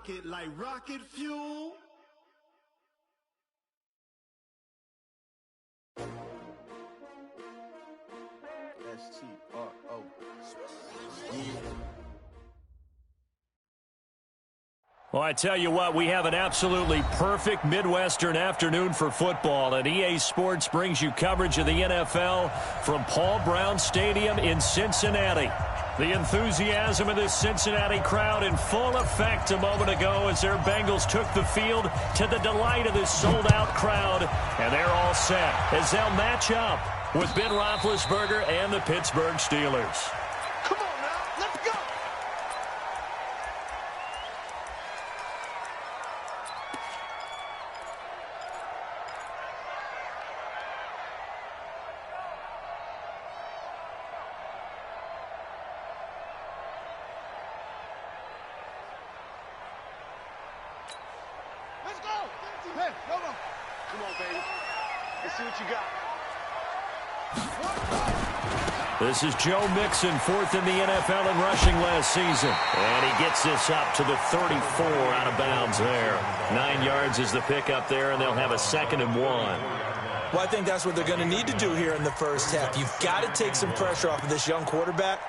rocket like rocket fuel. S-T-R-O. Well, I tell you what, we have an absolutely perfect Midwestern afternoon for football, and EA Sports brings you coverage of the NFL from Paul Brown Stadium in Cincinnati. The enthusiasm of this Cincinnati crowd in full effect a moment ago as their Bengals took the field to the delight of this sold-out crowd, and they're all set as they'll match up with Ben Roethlisberger and the Pittsburgh Steelers. Come on now, let's go! Let's go! Hey, come on, baby. Let's see what you got. This is Joe Mixon, fourth in the NFL in rushing last season. And he gets this up to the 34 out of bounds there. 9 yards is the pickup there, and they'll have a 2nd and 1. Well, I think that's what they're going to need to do here in the first half. You've got to take some pressure off of this young quarterback,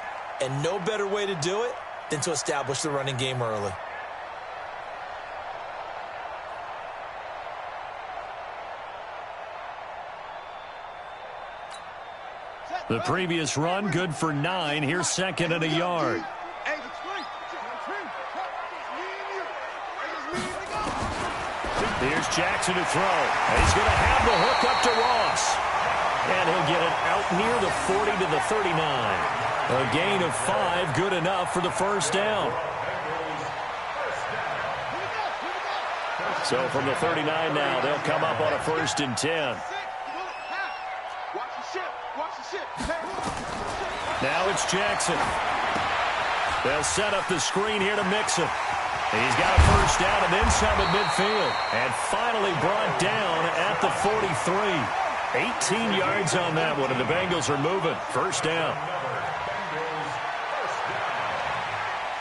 and no better way to do it than to establish the running game early. The previous run, good for 9. Here's 2nd and a yard. Here's Jackson to throw. And he's going to have the hook up to Ross. And he'll get it out near the 40 to the 39. A gain of 5, good enough for the first down. So from the 39 now, they'll come up on a 1st and 10. Now it's Jackson. They'll set up the screen here to Mixon. He's got a first down and then some at midfield. And finally brought down at the 43. 18 yards on that one, and the Bengals are moving. First down.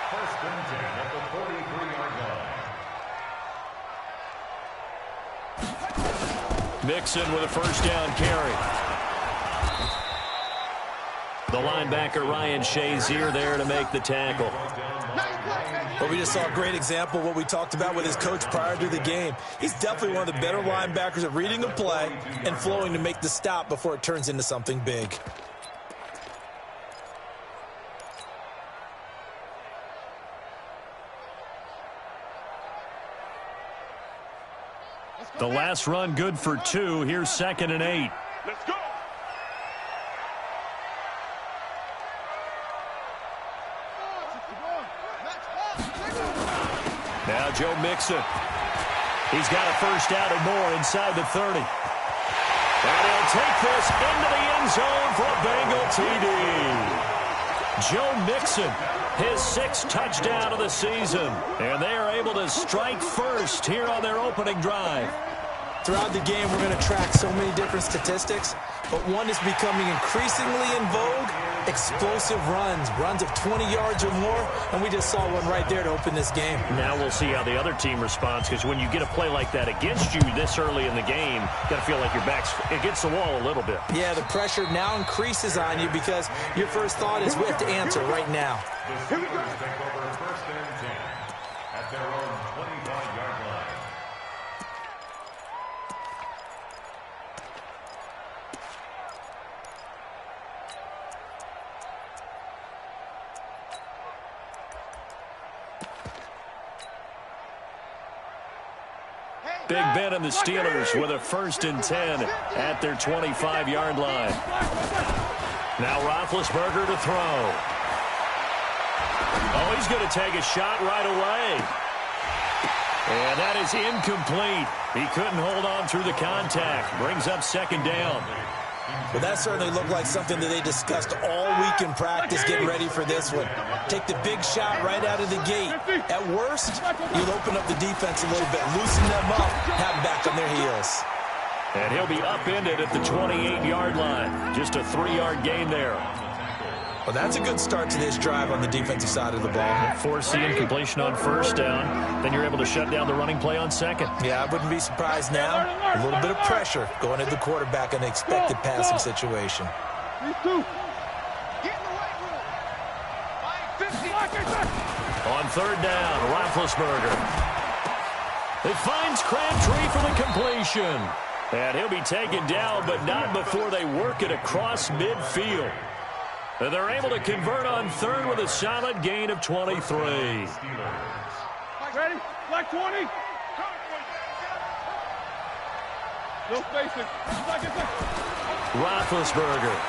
First and 10 at the 43-yard line. Mixon with a first down carry. The linebacker, Ryan Shazier, there to make the tackle. Well, we just saw a great example of what we talked about with his coach prior to the game. He's definitely one of the better linebackers at reading a play and flowing to make the stop before it turns into something big. The last run good for 2. Here's 2nd and 8. Let's go! Now Joe Mixon. He's got a first down or more inside the 30. And he'll take this into the end zone for a Bengal TD. Joe Mixon, his 6th touchdown of the season. And they are able to strike first here on their opening drive. Throughout the game, we're going to track so many different statistics, but one is becoming increasingly in vogue: explosive runs of 20 yards or more, and we just saw one right there to open this game. Now we'll see how the other team responds, because when you get a play like that against you this early in the game, you got to feel like your back's against the wall a little bit. Yeah, the pressure now increases on you because your first thought is we have to answer right now. The Steelers take over 1st and 10 at their own 25-yard line. Big Ben and the Steelers with a 1st and 10 at their 25-yard line. Now Roethlisberger to throw. Oh, he's going to take a shot right away. And that is incomplete. He couldn't hold on through the contact. Brings up 2nd down. Well, that certainly looked like something that they discussed all week in practice, getting ready for this one. Take the big shot right out of the gate. At worst, you'll open up the defense a little bit, loosen them up, have them back on their heels. And he'll be upended at the 28-yard line. Just a 3-yard gain there. Well, that's a good start to this drive on the defensive side of the ball. Force the incompletion on first down. Then you're able to shut down the running play on second. Yeah, I wouldn't be surprised now. A little bit of pressure going at the quarterback in the expected passing situation. On third down, Roethlisberger. It finds Crabtree for the completion. And he'll be taken down, but not before they work it across midfield. And they're able to convert on third with a solid gain of 23. Ready? Black 20. No spacing. Roethlisberger.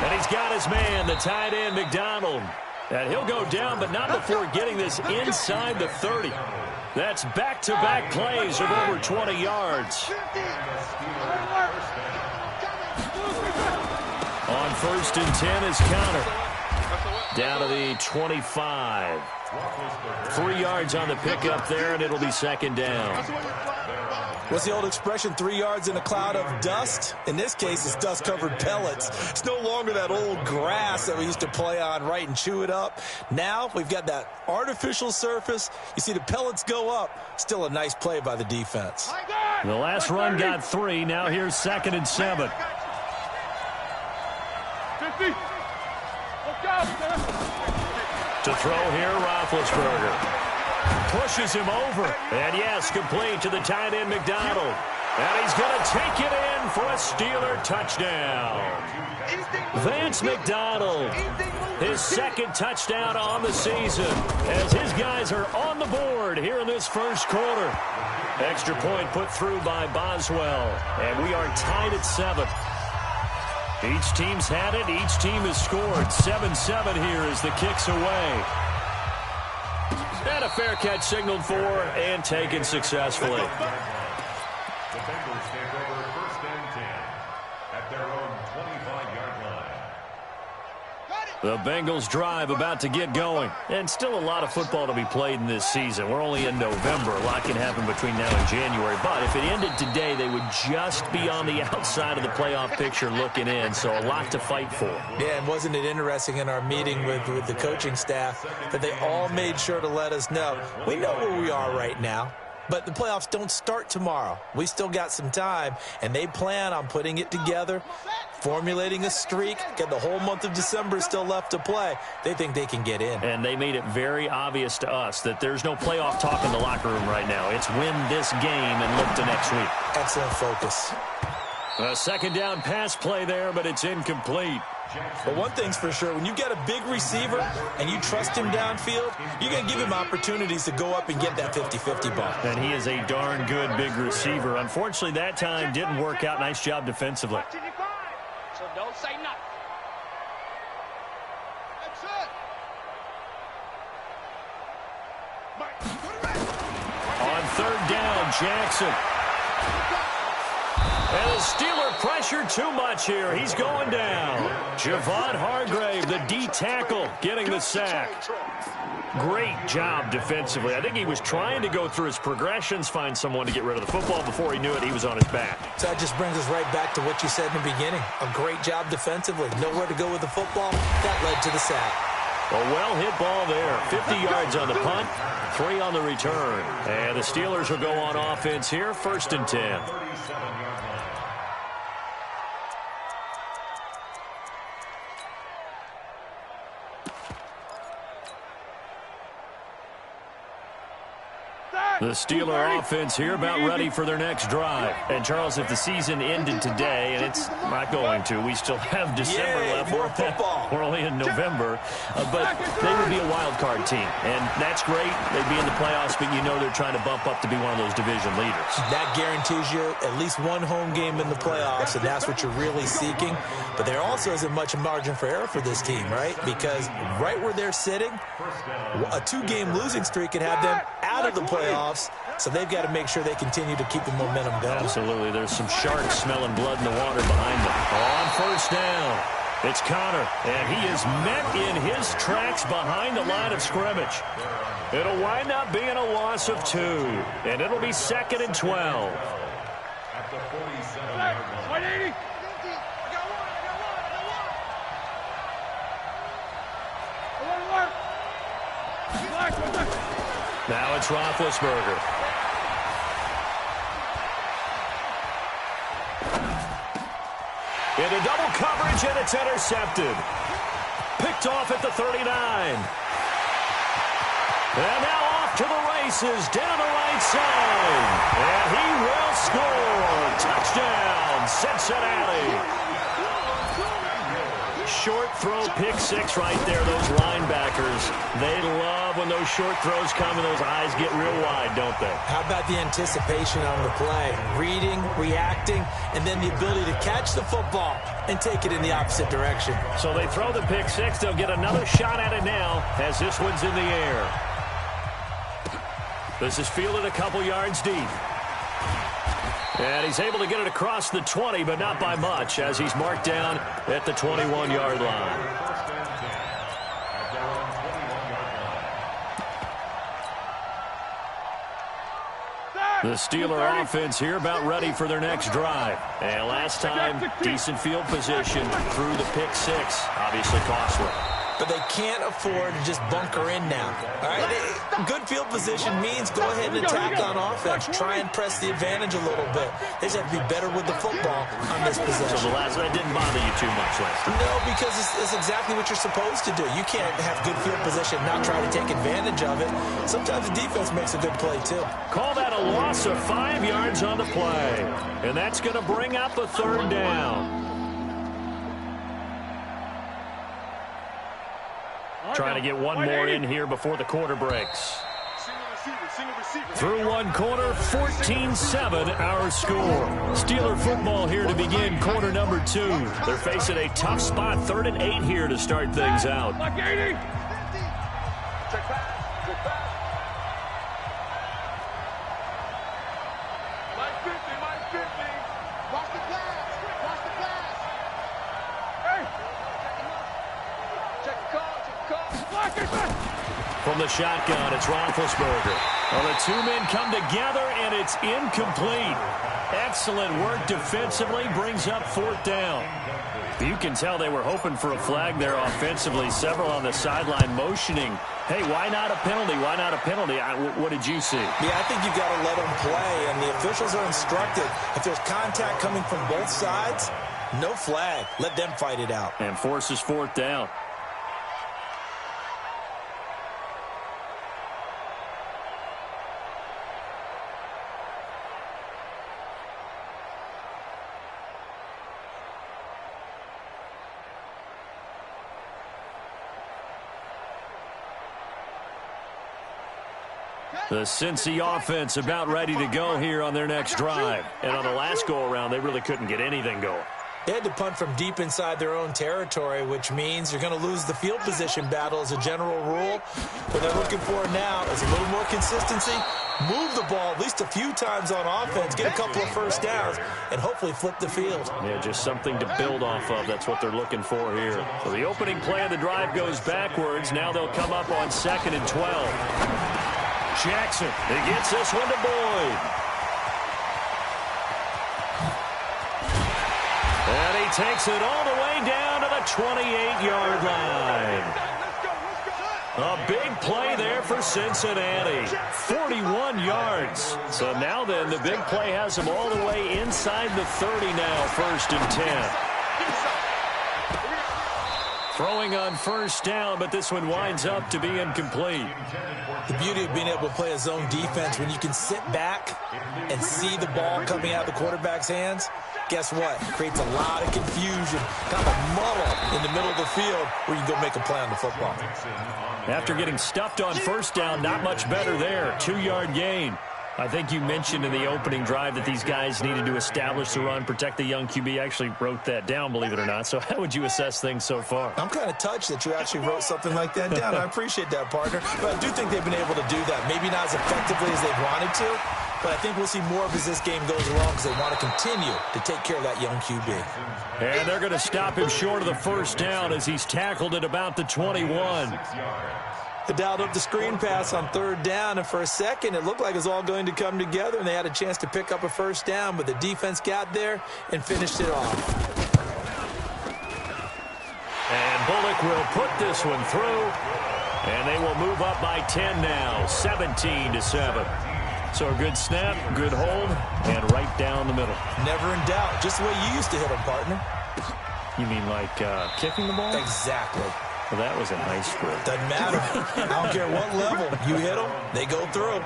And he's got his man, the tight end, McDonald. And he'll go down, but not before getting this inside the 30. That's back-to-back plays of over 20 yards. On first and 10 is Counter. Down to the 25. 3 yards on the pickup there, and it'll be second down. What's the old expression, 3 yards in a cloud of dust? In this case, it's dust-covered pellets. It's no longer that old grass that we used to play on, right, and chew it up. Now we've got that artificial surface. You see the pellets go up. Still a nice play by the defense. The last run got 3. Now here's second and 7. 50. Look out, To throw here, Roethlisberger. Pushes him over. And yes, complete to the tight end, McDonald. And he's going to take it in for a Steeler touchdown. Vance McDonald, his second touchdown on the season, as his guys are on the board here in this first quarter. Extra point put through by Boswell. And we are tied at 7. Each team's had it. Each team has scored. 7-7 here as the kick's away. And a fair catch signaled for and taken successfully. The Bengals take over first and 10 at their own 25-yard line. The Bengals drive about to get going. And still a lot of football to be played in this season. We're only in November. A lot can happen between now and January. But if it ended today, they would just be on the outside of the playoff picture looking in. So a lot to fight for. Yeah, and wasn't it interesting in our meeting with the coaching staff that they all made sure to let us know, we know where we are right now, but the playoffs don't start tomorrow. We still got some time, and they plan on putting it together, formulating a streak, get the whole month of December still left to play. They think they can get in. And they made it very obvious to us that there's no playoff talk in the locker room right now. It's win this game and look to next week. Excellent focus. A second down pass play there, but it's incomplete. But one thing's for sure, when you get a big receiver and you trust him downfield, you're going to give him opportunities to go up and get that 50-50 ball. And he is a darn good big receiver. Unfortunately, that time didn't work out. Nice job defensively. So don't say nothing. That's it. On third down, Jackson. And the Steeler pressure too much here. He's going down. Javon Hargrave, the D tackle, getting the sack. Great job defensively. I think he was trying to go through his progressions, find someone to get rid of the football. Before he knew it, he was on his back. So that just brings us right back to what you said in the beginning. A great job defensively. Nowhere to go with the football. That led to the sack. A well-hit ball there. 50 yards on the punt, 3 on the return. And the Steelers will go on offense here, first and 10. The Steeler offense here about ready for their next drive. And, Charles, if the season ended today, and it's not going to, we still have December left. More football. We're only in November. But they would be a wild card team. And that's great. They'd be in the playoffs, but you know they're trying to bump up to be one of those division leaders. That Guarantees you at least one home game in the playoffs, and that's what you're really seeking. But there also isn't much margin for error for this team, right? Because right where they're sitting, a 2-game losing streak could have them out of the playoffs. So they've got to make sure they continue to keep the momentum going. Absolutely. There's some sharks smelling blood in the water behind them. On first down, it's Connor, and he is met in his tracks behind the line of scrimmage. It'll wind up being a loss of 2, and it'll be second and 12. At the 47-yard line. 180. Now it's Roethlisberger. Into double coverage, and it's intercepted. Picked off at the 39. And now off to the races, down the right side. And he will score. Touchdown, Cincinnati. Short throw, pick six right there. Those linebackers, they love when those short throws come and those eyes get real wide, don't they? How about the anticipation on the play? Reading, reacting, and then the ability to catch the football and take it in the opposite direction. So they throw the pick six. They'll get another shot at it now as this one's in the air. This is fielded a couple yards deep. And he's able to get it across the 20, but not by much, as he's marked down at the 21-yard line. The Steeler offense here about ready for their next drive. And last time, decent field position through the pick six. Obviously costly. But they can't afford to just bunker in now. All right, good field position means go ahead and attack on offense. Try and press the advantage a little bit. They just have to be better with the football on this possession. So that didn't bother you too much last time? No, because it's exactly what you're supposed to do. You can't have good field position and not try to take advantage of it. Sometimes the defense makes a good play, too. Call that a loss of 5 yards on the play. And that's going to bring up a third down. Trying to get one more in here before the quarter breaks. Through one quarter, 14-7 our score. Steeler football here to begin quarter number 2. They're facing a tough spot, 3rd and 8 here to start things out. From the shotgun, it's Roethlisberger. Well, the two men come together, and it's incomplete. Excellent work defensively, brings up 4th down. You can tell they were hoping for a flag there offensively. Several on the sideline motioning. Hey, why not a penalty? Why not a penalty? What did you see? Yeah, I think you've got to let them play, and the officials are instructed. If there's contact coming from both sides, no flag. Let them fight it out. And forces 4th down. The Cincy offense about ready to go here on their next drive. And on the last go-around, they really couldn't get anything going. They had to punt from deep inside their own territory, which means you're going to lose the field position battle as a general rule. What they're looking for now is a little more consistency, move the ball at least a few times on offense, get a couple of first downs, and hopefully flip the field. Yeah, just something to build off of. That's what they're looking for here. So the opening play of the drive goes backwards. Now they'll come up on 2nd and 12. Jackson, he gets this one to Boyd. And he takes it all the way down to the 28-yard line. A big play there for Cincinnati. 41 yards. So now then, the big play has him all the way inside the 30 now, 1st and 10. Throwing on 1st down, but this one winds up to be incomplete. The beauty of being able to play a zone defense, when you can sit back and see the ball coming out of the quarterback's hands, guess what? It creates a lot of confusion, kind of a muddle in the middle of the field where you can go make a play on the football. After getting stuffed on 1st down, not much better there. 2-yard gain. I think you mentioned in the opening drive that these guys needed to establish the run, protect the young QB. I actually wrote that down, believe it or not. So how would you assess things so far? I'm kind of touched that you actually wrote something like that down. I appreciate that, partner. But I do think they've been able to do that. Maybe not as effectively as they wanted to, but I think we'll see more of as this game goes along because they want to continue to take care of that young QB. And they're going to stop him short of the 1st down as he's tackled at about the 21. They dialed up the screen pass on 3rd down, and for a second it looked like it was all going to come together, and they had a chance to pick up a 1st down, but the defense got there and finished it off. And Bullock will put this one through, and they will move up by 10 now, 17-7. So a good snap, good hold, and right down the middle. Never in doubt. Just the way you used to hit them, partner. You mean like kicking the ball? Exactly. Well, that was a nice grip. Doesn't matter. I don't care what level. You hit them, they go through.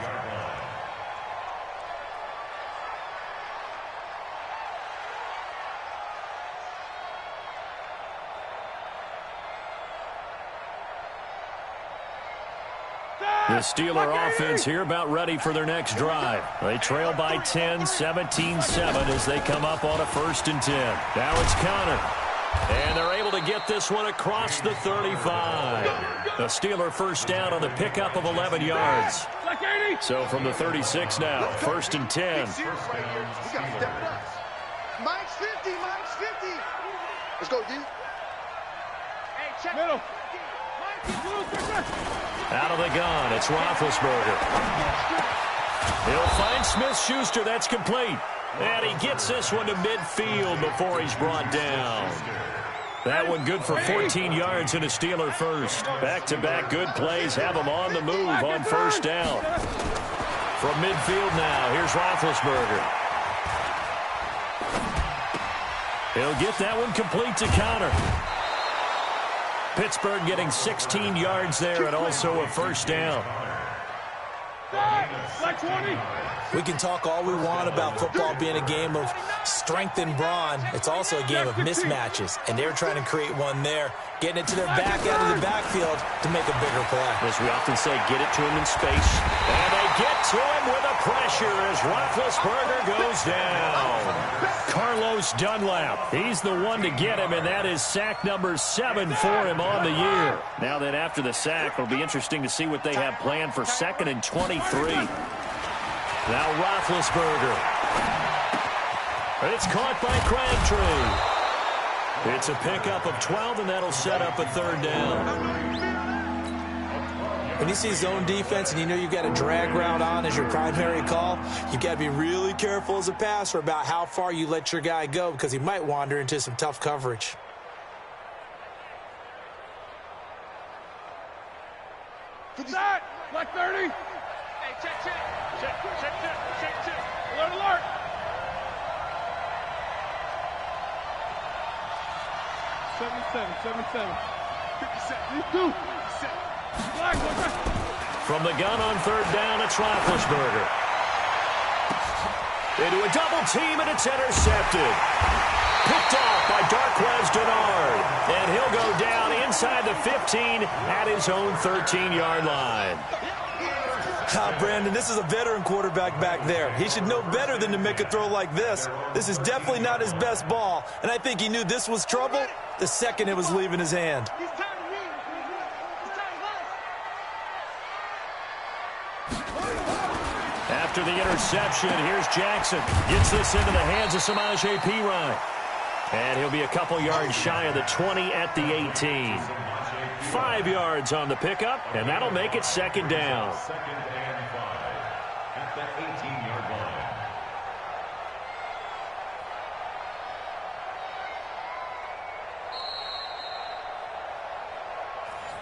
The Steeler offense here about ready for their next drive. They trail by 10, 17-7 as they come up on a 1st and 10. Now it's Connor. And they're able to get this one across the 35. The Steeler first down on the pickup of 11 yards. So from the 36 now, 1st and 10. Mike's 50, Mike's 50. Let's go, D. Hey, check. Middle. Out of the gun, it's Roethlisberger. He'll find Smith-Schuster. That's complete. And he gets this one to midfield before he's brought down. That one good for 14 yards and a Steeler first. Back-to-back good plays have him on the move on 1st down. From midfield now, here's Roethlisberger. He'll get that one complete to Connor. Pittsburgh getting 16 yards there and also a 1st down. We can talk all we want about football being a game of strength and brawn. It's also a game of mismatches, and they're trying to create one there, getting it to their back out of the backfield to make a bigger play. As we often say, get it to him in space. And they get to him with a pressure as Roethlisberger goes down. Carlos Dunlap, he's the one to get him, and that is sack number 7 for him on the year. Now that after the sack, it'll be interesting to see what they have planned for 2nd and 23. Now Roethlisberger. It's caught by Crabtree. It's a pickup of 12, and that'll set up a 3rd down. When you see zone defense and you know you've got a drag route on as your primary call, you've got to be really careful as a passer about how far you let your guy go because he might wander into some tough coverage. That, black 30. Hey, check. Alert. 77. 57. From the gun on 3rd down, it's Roethlisberger. Into a double team, and it's intercepted. Picked off by Darqueze Dennard. And he'll go down inside the 15 at his own 13-yard line. Brandon, this is a veteran quarterback back there. He should know better than to make a throw like this. This is definitely not his best ball, and I think he knew this was trouble the second it was leaving his hand. After the interception, here's Jackson. Gets this into the hands of Samaje Perine. And he'll be a couple yards shy of the 20 at the 18. 5 yards on the pickup, and that'll make it 2nd down. 2nd and 5 at the 18-yard line.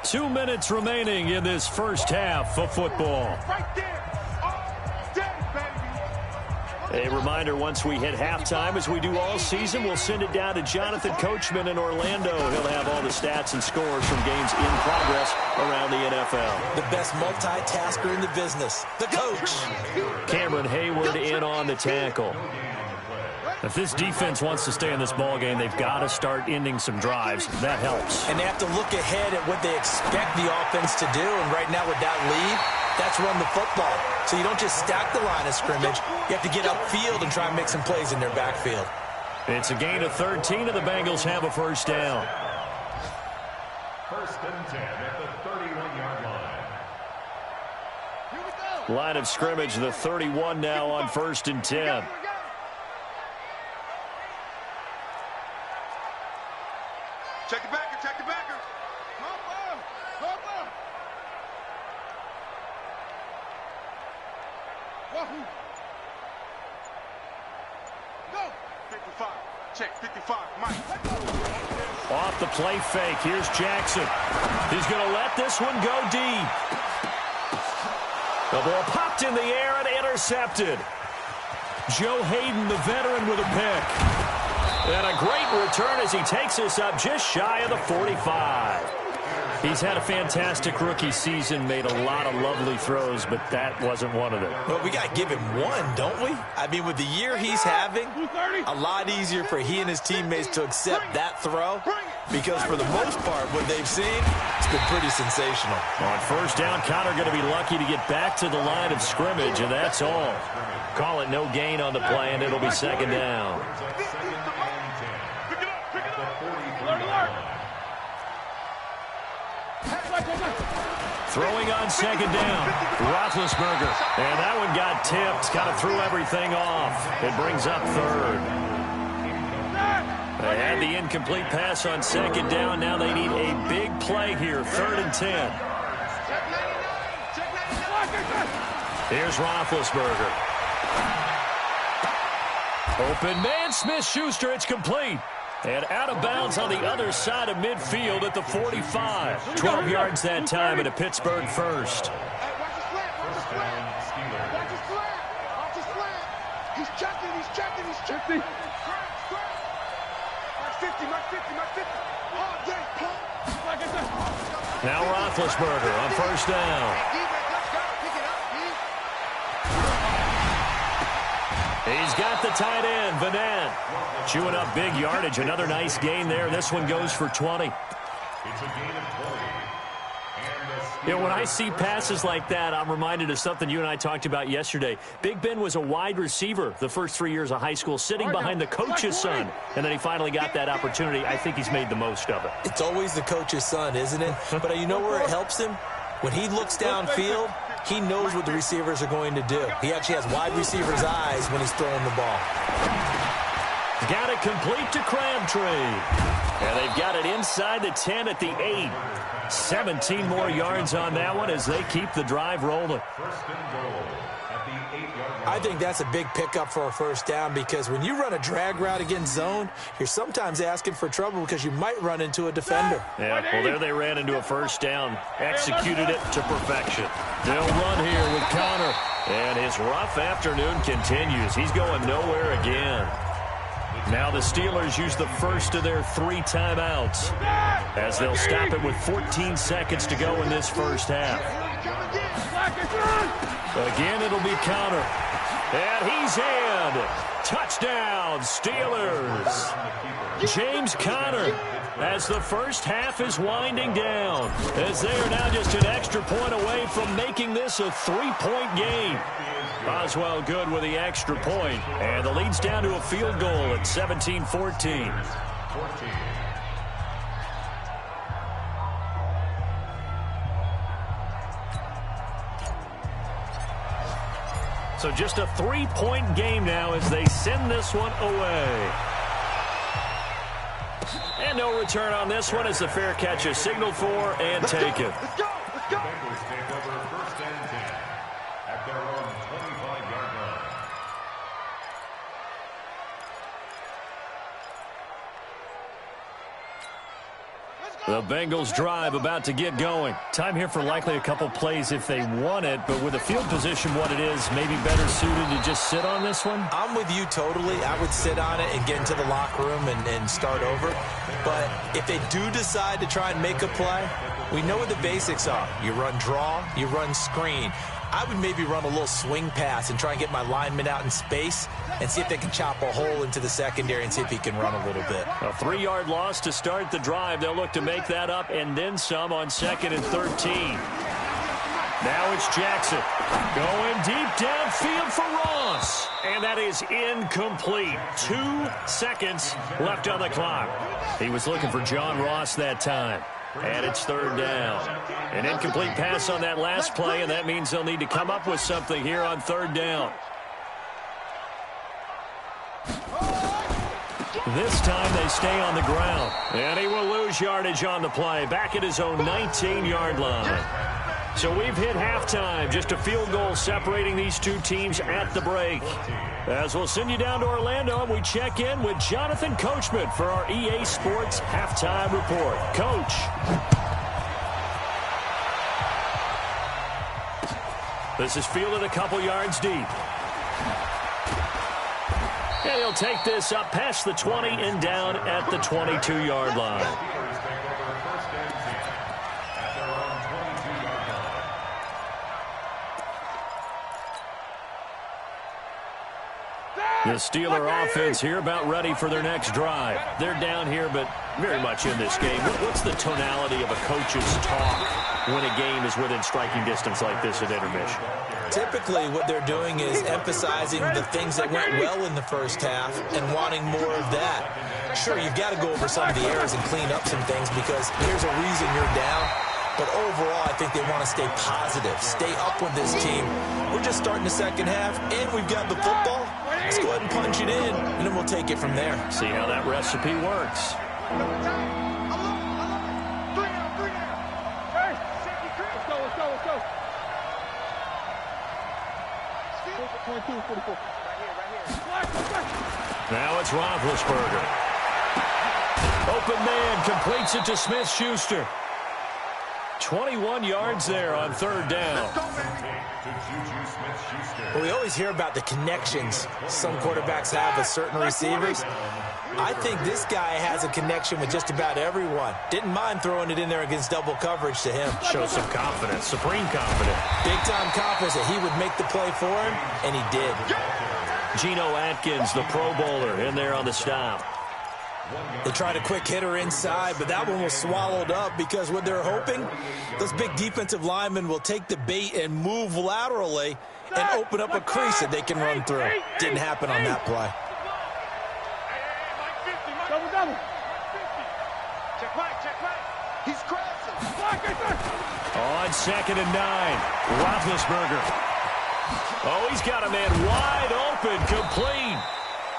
Two minutes remaining in this first half of football. Right there. All day, baby. A reminder, once we hit halftime, as we do all season, we'll send it down to Jonathan Coachman in Orlando. He'll have all the stats and scores from games in progress around the NFL. The best multitasker in the business, the coach. Cameron Hayward in on the tackle. If this defense wants to stay in this ball game, they've got to start ending some drives. That helps. And they have to look ahead at what they expect the offense to do. And right now with that lead, that's run the football. So you don't just stack the line of scrimmage. You have to get upfield and try and make some plays in their backfield. It's a gain of 13, and the Bengals have a 1st down. 1st and 10 at the 31-yard line. Line of scrimmage, the 31 now on 1st and 10. Check the backer. Come on. Wahoo. Go. 55. Check 55. Mike. Off the play fake. Here's Jackson. He's going to let this one go deep. The ball popped in the air and intercepted. Joe Hayden, the veteran, with a pick. And a great return as he takes us up just shy of the 45. He's had a fantastic rookie season, made a lot of lovely throws, but that wasn't one of them. Well, we got to give him one, don't we? I mean, with the year he's having, a lot easier for he and his teammates to accept that throw because for the most part, what they've seen, it's been pretty sensational. On first down, Connor going to be lucky to get back to the line of scrimmage, and that's all. Call it no gain on the play, and it'll be second down. Throwing on second down, Roethlisberger. And that one got tipped, kind of threw everything off. It brings up third. They had the incomplete pass on second down. Now they need a big play here, 3rd and 10. Here's Roethlisberger. Open man, Smith-Schuster, it's complete. And out of bounds on the other side of midfield at the 45. 12 yards that time and a Pittsburgh first. He's checking. He's 50. Now Roethlisberger on first down. He's got the tight end, Vanette. Chewing up big yardage. Another nice gain there. This one goes for 20. It's a gain of 20. You know, when I see passes like that, I'm reminded of something you and I talked about yesterday. Big Ben was a wide receiver the first 3 years of high school, sitting behind the coach's son. And then he finally got that opportunity. I think he's made the most of it. It's always the coach's son, isn't it? But you know where it helps him? When he looks downfield, he knows what the receivers are going to do. He actually has wide receivers' eyes when he's throwing the ball. Got it complete to Crabtree. And they've got it inside the 10 at the 8. 17 more yards on that one as they keep the drive rolling. First and goal at the 8-yard line. I think that's a big pickup for a first down because when you run a drag route against zone, you're sometimes asking for trouble because you might run into a defender. Yeah, well, there they ran into a first down. Executed it to perfection. They'll run here with Connor. And his rough afternoon continues. He's going nowhere again. Now the Steelers use the first of their 3 timeouts as they'll stop it with 14 seconds to go in this first half. Again, it'll be Connor. And he's in. Touchdown, Steelers. James Conner as the first half is winding down, as they are now just an extra point away from making this a 3-point game. Boswell good with the extra point, and the lead's down to a field goal at 17-14. So just a 3-point game now as they send this one away. And no return on this one as the fair catch is signaled for and taken. Let's go. Bengals take over 1st and 10 at their own 25-yard line. The Bengals drive about to get going. Time here for likely a couple plays if they want it, but with the field position what it is, maybe better suited to just sit on this one? I'm with you totally. I would sit on it and get into the locker room and start over. But if they do decide to try and make a play, we know what the basics are. You run draw, you run screen. I would maybe run a little swing pass and try and get my lineman out in space and see if they can chop a hole into the secondary and see if he can run a little bit. A 3-yard loss to start the drive. They'll look to make that up and then some on 2nd and 13. Now it's Jackson going deep downfield for Ross. And that is incomplete. 2 seconds left on the clock. He was looking for John Ross that time. And it's 3rd down. An incomplete pass on that last play, and that means they'll need to come up with something here on 3rd down. This time they stay on the ground. And he will lose yardage on the play. Back at his own 19-yard line. So we've hit halftime. Just a field goal separating these two teams at the break. As we'll send you down to Orlando, and we check in with Jonathan Coachman for our EA Sports Halftime Report. Coach. This is fielded a couple yards deep. And he'll take this up past the 20 and down at the 22-yard line. The Steeler offense here about ready for their next drive. They're down here, but very much in this game. What's the tonality of a coach's talk when a game is within striking distance like this at intermission? Typically, what they're doing is emphasizing the things that went well in the first half and wanting more of that. Sure, you've got to go over some of the errors and clean up some things because there's a reason you're down. But overall, I think they want to stay positive, stay up with this team. We're just starting the second half, and we've got the football. Let's go ahead and punch it in, and then we'll take it from there. See how that recipe works. Now it's Roethlisberger. Open man completes it to Smith-Schuster. 21 yards there on third down. Well, we always hear about the connections some quarterbacks have with certain receivers. I think this guy has a connection with just about everyone. Didn't mind throwing it in there against double coverage to him. Shows some confidence, supreme confidence. Big-time confidence that he would make the play for him, and he did. Geno Atkins, the Pro Bowler, in there on the stop. They tried a quick hitter inside, but that one was swallowed up because what they're hoping, those big defensive linemen will take the bait and move laterally and open up a crease that they can run through. Didn't happen on that play. He's crossing. On 2nd and 9, Roethlisberger. Oh, he's got a man wide open, complete.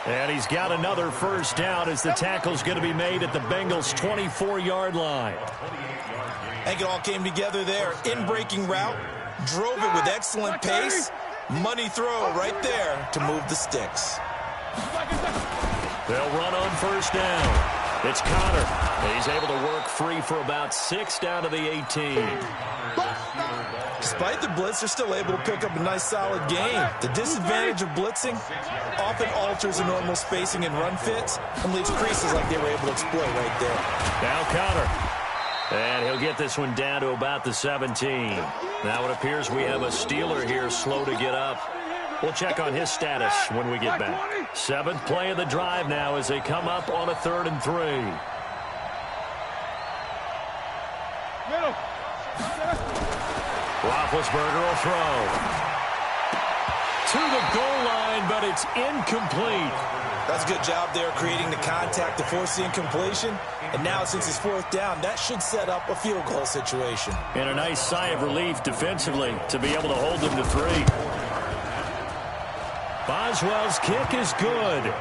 And he's got another first down as the tackle's going to be made at the Bengals' 24-yard line. I think it all came together there. In-breaking route, drove it with excellent pace. Money throw right there to move the sticks. They'll run on first down. It's Connor. He's able to work free for about 6 down to the 18. Despite the blitz, they're still able to pick up a nice, solid game. The disadvantage of blitzing often alters the normal spacing and run fits and leaves creases like they were able to exploit right there. Now Connor. And he'll get this one down to about the 17. Now it appears we have a Steeler here slow to get up. We'll check on his status when we get back. 7th play of the drive now as they come up on a 3rd and 3. Roethlisberger will throw. To the goal line, but it's incomplete. That's a good job there creating the contact to force the incompletion. And now since it's 4th down, that should set up a field goal situation. And a nice sigh of relief defensively to be able to hold them to 3. Boswell's kick is good.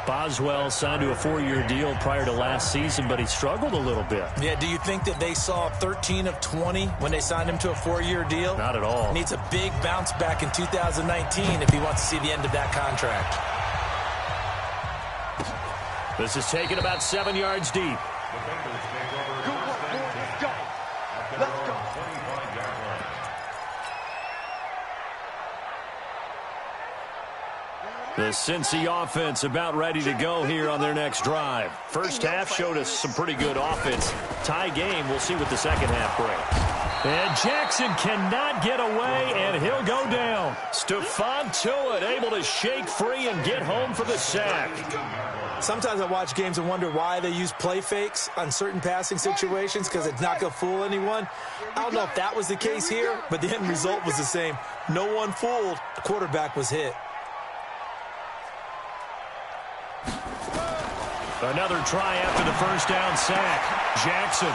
Boswell signed to a 4-year deal prior to last season, but he struggled a little bit. Yeah, do you think that they saw 13 of 20 when they signed him to a 4-year deal? Not at all. Needs a big bounce back in 2019 if he wants to see the end of that contract. This is taken about 7 yards deep. The Cincy offense about ready to go here on their next drive. First half showed us some pretty good offense. Tie game, we'll see what the second half brings. And Jackson cannot get away, and he'll go down. Stephon Tuitt able to shake free and get home for the sack. Sometimes I watch games and wonder why they use play fakes on certain passing situations because it's not going to fool anyone. I don't know if that was the case here, but the end result was the same. No one fooled. The quarterback was hit. Another try after the first down sack. Jackson.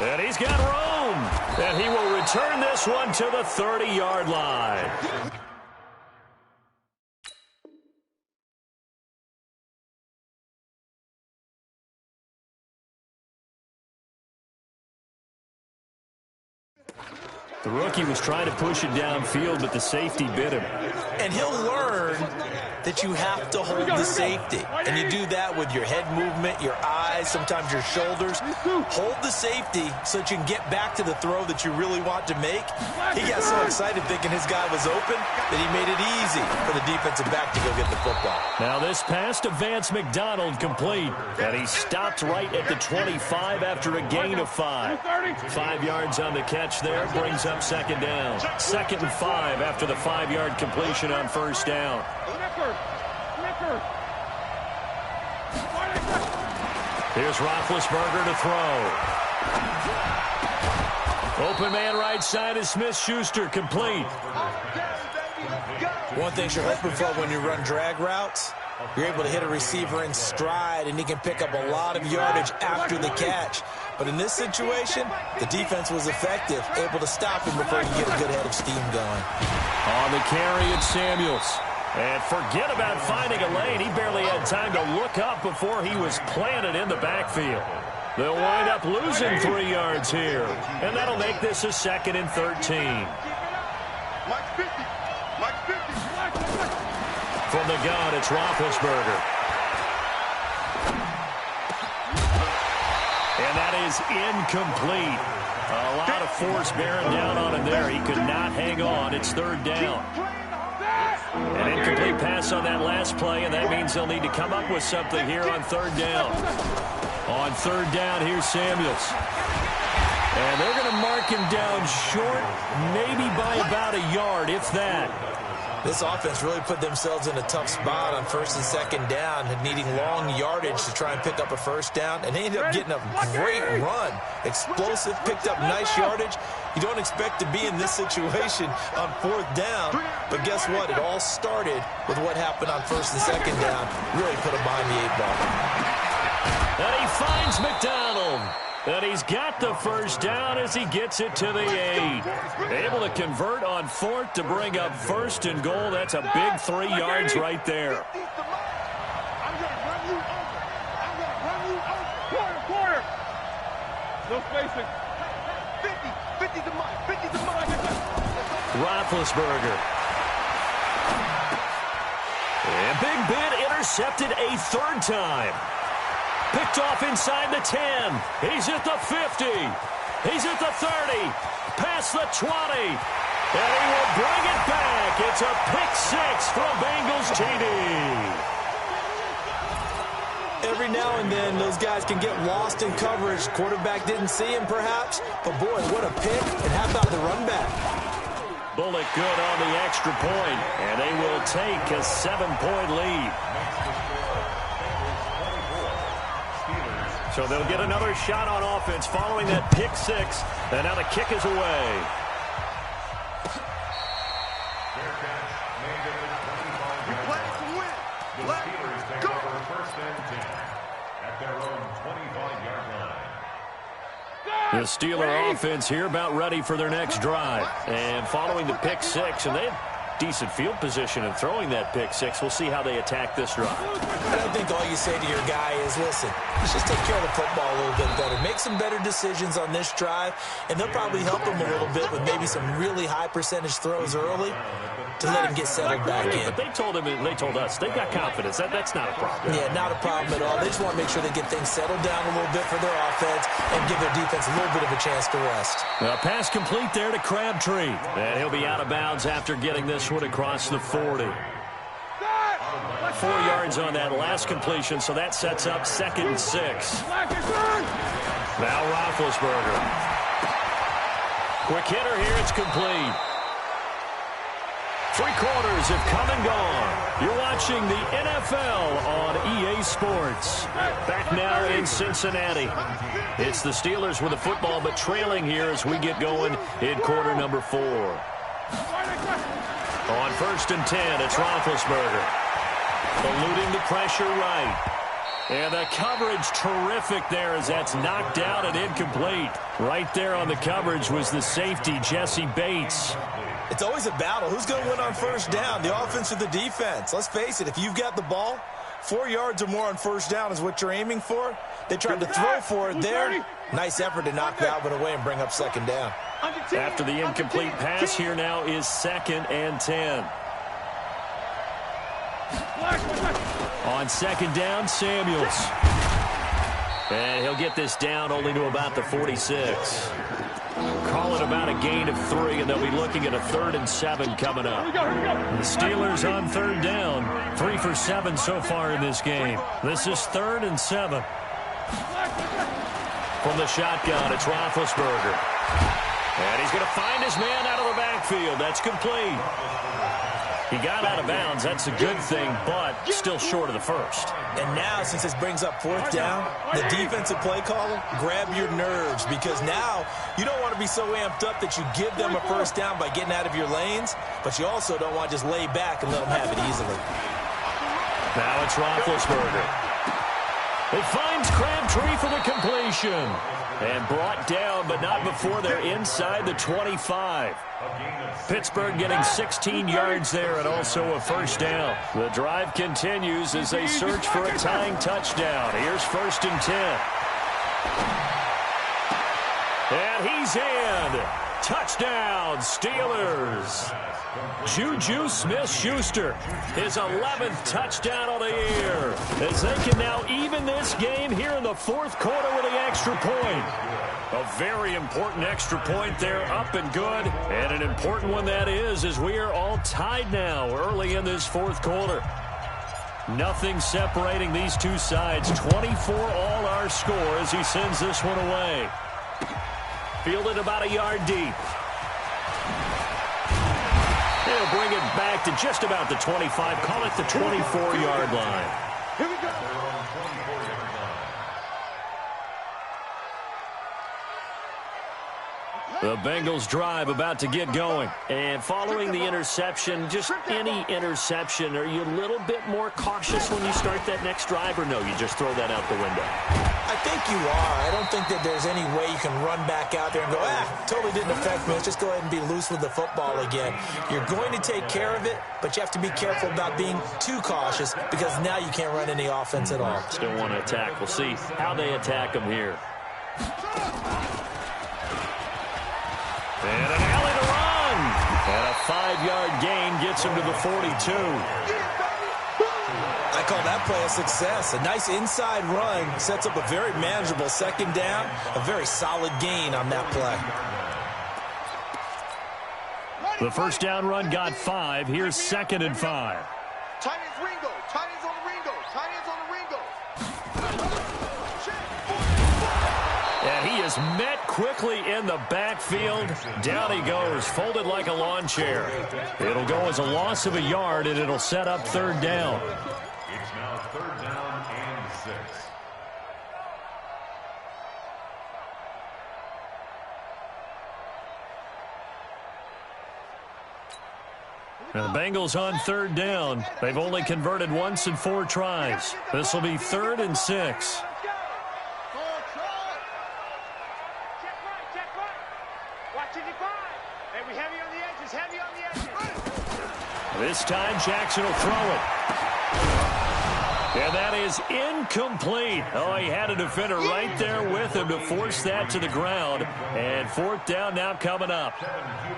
And he's got room. And he will return this one to the 30-yard line. The rookie was trying to push it downfield, but the safety bit him. And he'll learn that you have to hold the safety. And you do that with your head movement, your eyes, sometimes your shoulders. Hold the safety so that you can get back to the throw that you really want to make. He got so excited thinking his guy was open that he made it easy for the defensive back to go get the football. Now this pass to Vance McDonald complete. And he stopped right at the 25 after a gain of 5. 5 yards on the catch there, brings up second down. 2nd and 5 after the 5-yard completion on first down. Here's Roethlisberger to throw. Open man right side is Smith-Schuster, complete. One thing you're hoping for when you run drag routes, you're able to hit a receiver in stride, and he can pick up a lot of yardage after the catch. But in this situation, the defense was effective, able to stop him before he get a good head of steam going. On the carry, it's Samuels. And forget about finding a lane. He barely had time to look up before he was planted in the backfield. They'll wind up losing 3 yards here. And that'll make this a 2nd and 13. From the gun, it's Roethlisberger. And that is incomplete. A lot of force bearing down on him there. He could not hang on. It's 3rd down. An incomplete pass on that last play, and that means they'll need to come up with something here on 3rd down. On 3rd down, here's Samuels. And they're going to mark him down short, maybe by about a yard, if that. This offense really put themselves in a tough spot on 1st and 2nd down, needing long yardage to try and pick up a 1st down, and they ended up getting a great run. Explosive, picked up nice yardage. You don't expect to be in this situation on 4th down, but guess what? It all started with what happened on 1st and 2nd down. Really put them behind the 8 ball. And he finds McDonald. And he's got the 1st down as he gets it to the 8. Able to convert on 4th to bring up 1st and goal. That's a big 3 yards right there. Quarter. No spacing. 50 to Mike. 50 to Mike. Roethlisberger. And Big Ben intercepted a 3rd time. Picked off inside the 10. He's at the 50. He's at the 30. Past the 20. And he will bring it back. It's a pick 6 from Bengals TD. Every now and then, those guys can get lost in coverage. Quarterback didn't see him, perhaps. But, boy, what a pick. And how about the run back? Bullock good on the extra point. And they will take a 7-point lead. So they'll get another shot on offense following that pick 6. And now the kick is away. The Steeler offense here about ready for their next drive. And following the pick 6, and they have decent field position in throwing that pick 6. We'll see how they attack this drive. I think all you say to your guy is, listen, let's just take care of the football a little bit better. Make some better decisions on this drive, and they'll probably help him a little bit with maybe some really high percentage throws early to let him get settled back in. But they told him, and they told us, they've got confidence. That's not a problem. Yeah, not a problem at all. They just want to make sure they get things settled down a little bit for their offense and give their defense a little bit of a chance to rest. Pass complete there to Crabtree. And he'll be out of bounds after getting this one across the 40. 4 yards on that last completion, so that sets up 2nd and 6. Now Roethlisberger. Quick hitter here, it's complete. 3 quarters have come and gone. You're watching the NFL on EA Sports. Back now in Cincinnati. It's the Steelers with the football, but trailing here as we get going in quarter number 4. On 1st and 10, it's Roethlisberger. Eluding the pressure right. And the coverage terrific there as that's knocked down and incomplete. Right there on the coverage was the safety, Jesse Bates. It's always a battle. Who's going to win on 1st down, the offense or the defense? Let's face it, if you've got the ball, 4 yards or more on 1st down is what you're aiming for. They tried to throw for it there. Nice effort to knock that one away and bring up 2nd down. After the incomplete pass, here now is 2nd and 10. On 2nd down, Samuels. And he'll get this down only to about the 46. Call it about a gain of 3, and they'll be looking at a 3rd and 7 coming up. The Steelers on 3rd down. 3 for 7 so far in this game. This is 3rd and 7. From the shotgun, it's Roethlisberger. And he's going to find his man out of the backfield. That's complete. He got out of bounds. That's a good thing, but still short of the first. And now, since this brings up 4th down, the defensive play caller, grab your nerves, because now you don't want to be so amped up that you give them a 1st down by getting out of your lanes, but you also don't want to just lay back and let them have it easily. Now it's Roethlisberger. It finds Crabtree for the completion. And brought down, but not before they're inside the 25. Pittsburgh getting 16 yards there and also a 1st down. The drive continues as they search for a tying touchdown. Here's 1st and 10. And he's in. Touchdown, Steelers. Juju Smith-Schuster, his 11th touchdown of the year, as they can now even this game here in the 4th quarter with the extra point. A very important extra point there, up and good, and an important one that is, as we are all tied now early in this 4th quarter. Nothing separating these two sides. 24 all our score as he sends this one away. Fielded about a yard deep. They'll bring it back to just about the 25. Call it the 24-yard line. Here we go. The Bengals drive about to get going. And following the interception, just any interception, are you a little bit more cautious when you start that next drive, or no, you just throw that out the window? I think you are. I don't think that there's any way you can run back out there and go, totally didn't affect me. Let's just go ahead and be loose with the football again. You're going to take care of it, but you have to be careful about being too cautious, because now you can't run any offense at all. Still want to attack. We'll see how they attack them here. And an alley to run. And a 5-yard gain gets him to the 42. I call that play a success. A nice inside run sets up a very manageable 2nd down. A very solid gain on that play. The 1st down run got 5. Here's 2nd and 5. Tight ends Ringo. Tight ends on the Ringo. Tight ends on the Ringo. And he is met quickly in the backfield. Down he goes, folded like a lawn chair. It'll go as a loss of a yard, and it'll set up 3rd down. It's now 3rd down and 6. And the Bengals on 3rd down. They've only converted once in 4 tries. This will be 3rd and 6. This time, Jackson will throw it. And that is incomplete. Oh, he had a defender right there with him to force that to the ground. And 4th down now coming up.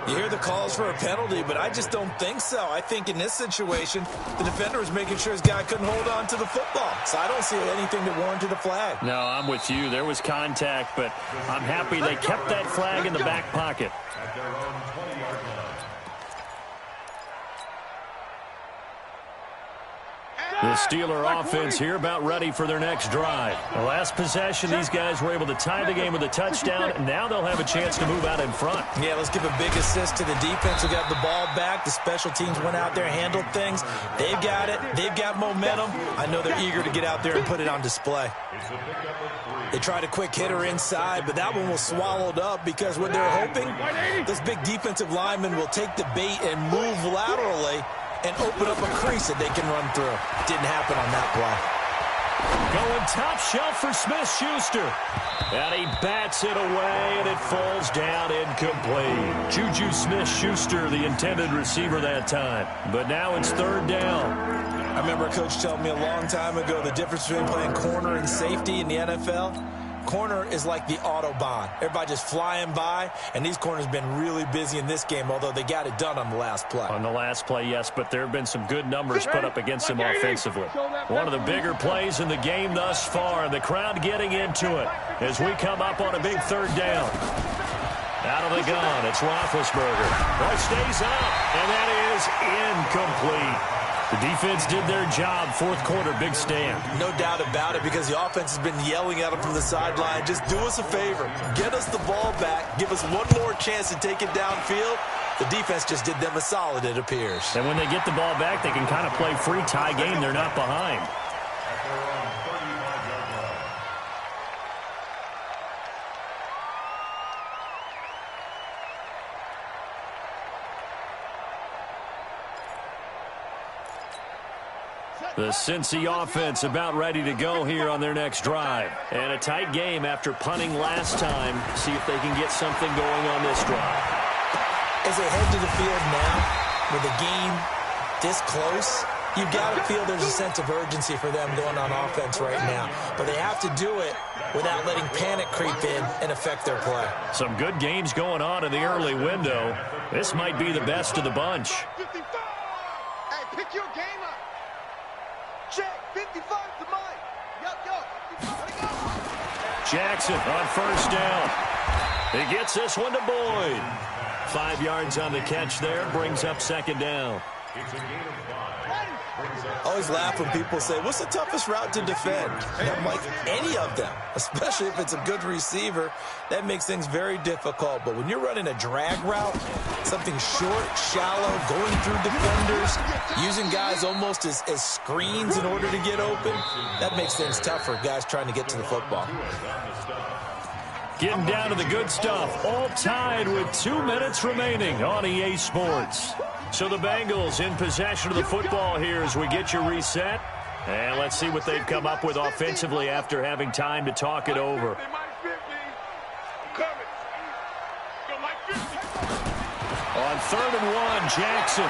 You hear the calls for a penalty, but I just don't think so. I think in this situation, the defender was making sure his guy couldn't hold on to the football. So I don't see anything that warranted a flag. No, I'm with you. There was contact, but I'm happy they kept that flag in the back pocket. At their own 20-yard line. The Steeler offense here about ready for their next drive. The last possession, these guys were able to tie the game with a touchdown. Now they'll have a chance to move out in front. Yeah, let's give a big assist to the defense who got the ball back. The special teams went out there, handled things. They've got it. They've got momentum. I know they're eager to get out there and put it on display. They tried a quick hitter inside, but that one was swallowed up because what they're hoping, this big defensive lineman will take the bait and move laterally and open up a crease that they can run through. Didn't happen on that play. Going top shelf for Smith-Schuster. And he bats it away, and it falls down incomplete. Juju Smith-Schuster, the intended receiver that time. But now it's 3rd down. I remember a coach telling me a long time ago the difference between playing corner and safety in the NFL. Corner is like the Autobahn. Everybody just flying by, and these corners have been really busy in this game, although they got it done on the last play. On the last play, yes, but there have been some good numbers put up against them offensively. One of the bigger plays in the game thus far, and the crowd getting into it as we come up on a big third down. Out of the gun, it's Roethlisberger. Boy, stays up, and that is incomplete. The defense did their job. Fourth quarter, big stand. No doubt about it, because the offense has been yelling at them from the sideline. Just do us a favor. Get us the ball back. Give us one more chance to take it downfield. The defense just did them a solid, it appears. And when they get the ball back, they can kind of play free tie game. They're not behind. The Cincy offense about ready to go here on their next drive. And a tight game after punting last time. See if they can get something going on this drive. As they head to the field now, with the game this close, you've got to feel there's a sense of urgency for them going on offense right now. But they have to do it without letting panic creep in and affect their play. Some good games going on in the early window. This might be the best of the bunch. Hey, pick your game up. Check, 55 to mine. Jackson on first down. He gets this one to Boyd. 5 yards on the catch there, brings up second down. I always laugh when people say, what's the toughest route to defend? And I'm like, any of them, especially if it's a good receiver. That makes things very difficult. But when you're running a drag route, something short, shallow, going through defenders, using guys almost as screens in order to get open, that makes things tough for guys trying to get to the football. Getting down to the good stuff. All tied with 2 minutes remaining on EA Sports. So the Bengals in possession of the football here as we get you reset. And let's see what they've come up with offensively after having time to talk it over. On 3rd and 1, Jackson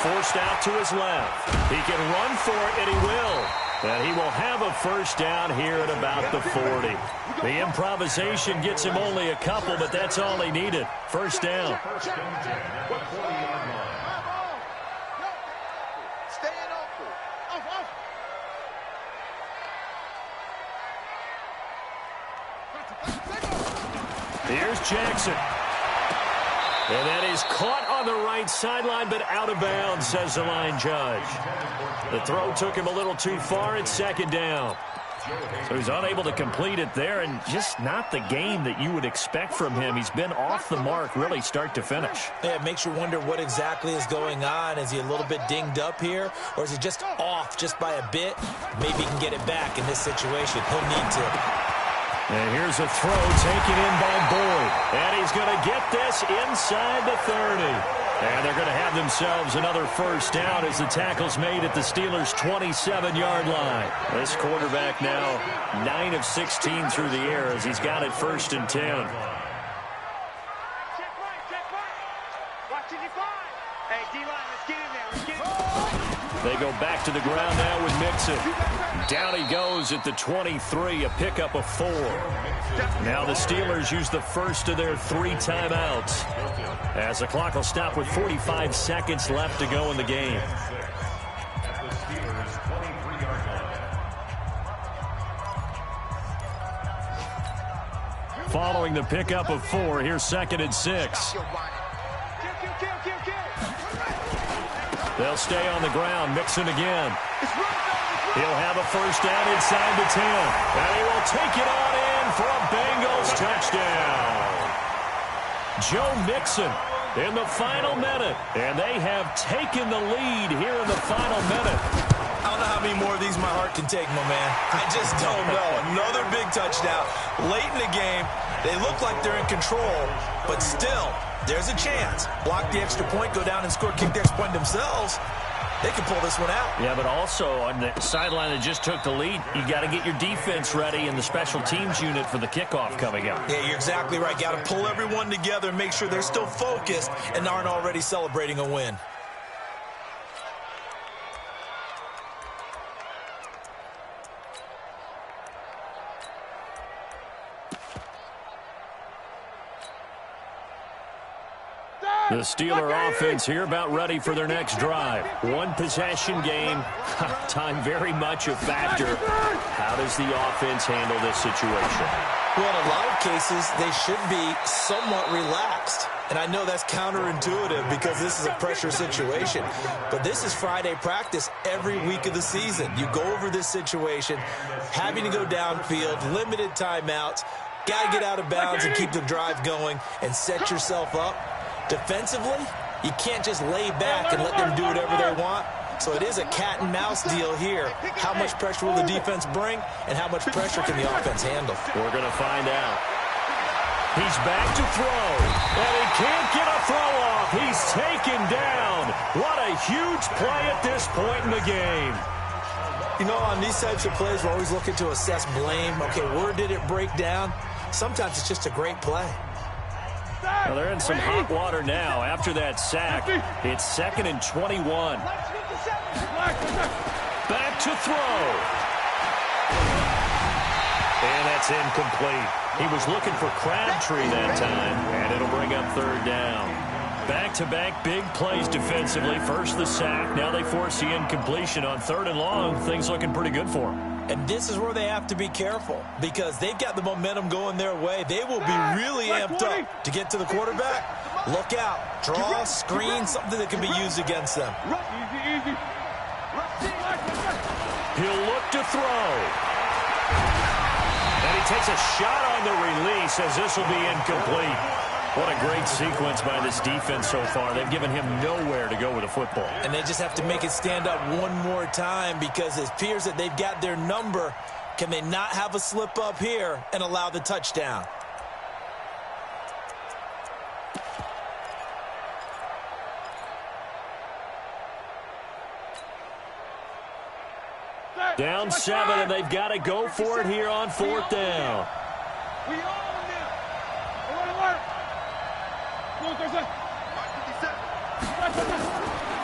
forced out to his left. He can run for it, and he will. And he will have a first down here at about the 40. The improvisation gets him only a couple, but that's all he needed. First down. Here's Jackson. And that is caught on the right sideline, but out of bounds, says the line judge. The throw took him a little too far. It's second down. So he's unable to complete it there, and just not the game that you would expect from him. He's been off the mark, really, start to finish. Yeah, it makes you wonder what exactly is going on. Is he a little bit dinged up here, or is he just off just by a bit? Maybe he can get it back in this situation. He'll need to. And here's a throw taken in by Boyd. And he's going to get this inside the 30. And they're going to have themselves another first down as the tackle's made at the Steelers' 27-yard line. This quarterback now 9 of 16 through the air as he's got it 1st and 10. They go back to the ground now with Mixon. Down he goes at the 23, a pickup of 4. Now the Steelers use the first of their 3 timeouts as the clock will stop with 45 seconds left to go in the game. Following the pickup of 4, here's 2nd and 6. They'll stay on the ground. Mixon again. He'll have a first down inside the 10. And he will take it on in for a Bengals touchdown. Joe Mixon in the final minute. And they have taken the lead here in the final minute. I don't know how many more of these my heart can take, my man. I just don't know. Another big touchdown. Late in the game, they look like they're in control, but still, there's a chance. Block the extra point, go down and score, kick the extra point themselves. They can pull this one out. Yeah, but also on the sideline that just took the lead, you got to get your defense ready in the special teams unit for the kickoff coming up. Yeah, you're exactly right. Got to pull everyone together and make sure they're still focused and aren't already celebrating a win. The Steeler offense here about ready for their next drive. One possession game. Time very much a factor. How does the offense handle this situation? Well, in a lot of cases, they should be somewhat relaxed. And I know that's counterintuitive because this is a pressure situation. But this is Friday practice every week of the season. You go over this situation, having to go downfield, limited timeouts, got to get out of bounds and keep the drive going and set yourself up. Defensively, you can't just lay back and let them do whatever they want. So it is a cat and mouse deal here. How much pressure will the defense bring and how much pressure can the offense handle? We're going to find out. He's back to throw, and he can't get a throw off. He's taken down. What a huge play at this point in the game. You know, on these types of plays, we're always looking to assess blame. Okay, where did it break down? Sometimes it's just a great play. Well, they're in some hot water now after that sack. It's 2nd and 21. Back to throw. And that's incomplete. He was looking for Crabtree that time, and it'll bring up 3rd down. Back-to-back big plays defensively. First the sack. Now they force the incompletion on 3rd and long. Things looking pretty good for them. And this is where they have to be careful because they've got the momentum going their way. They will be really amped up to get to the quarterback. Look out. Draw, screen, something that can be used against them. He'll look to throw. And he takes a shot on the release as this will be incomplete. What a great sequence by this defense so far. They've given him nowhere to go with the football. And they just have to make it stand up one more time because it appears that they've got their number. Can they not have a slip up here and allow the touchdown? Down 7, and they've got to go for it here on 4th down.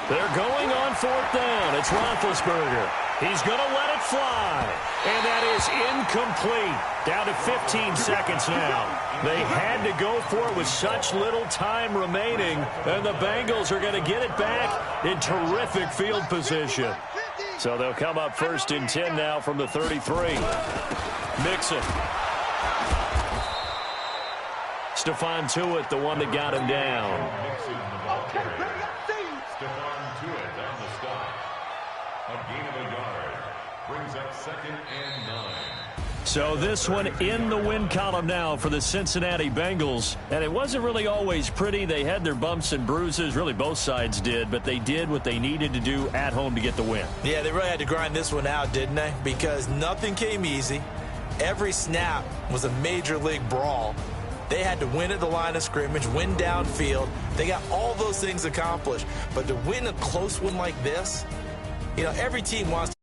They're going on 4th down. It's Roethlisberger. He's going to let it fly. And that is incomplete. Down to 15 seconds now. They had to go for it with such little time remaining. And the Bengals are going to get it back in terrific field position. So they'll come up 1st and 10 now from the 33. Mixon. Stephon Tuitt, the one that got him down. Stephon Tuitt down the stop. A gain of a yard. Brings up 2nd and 9. So this one in the win column now for the Cincinnati Bengals. And it wasn't really always pretty. They had their bumps and bruises. Really, both sides did. But they did what they needed to do at home to get the win. Yeah, they really had to grind this one out, didn't they? Because nothing came easy. Every snap was a major league brawl. They had to win at the line of scrimmage, win downfield. They got all those things accomplished. But to win a close one like this, you know, every team wants to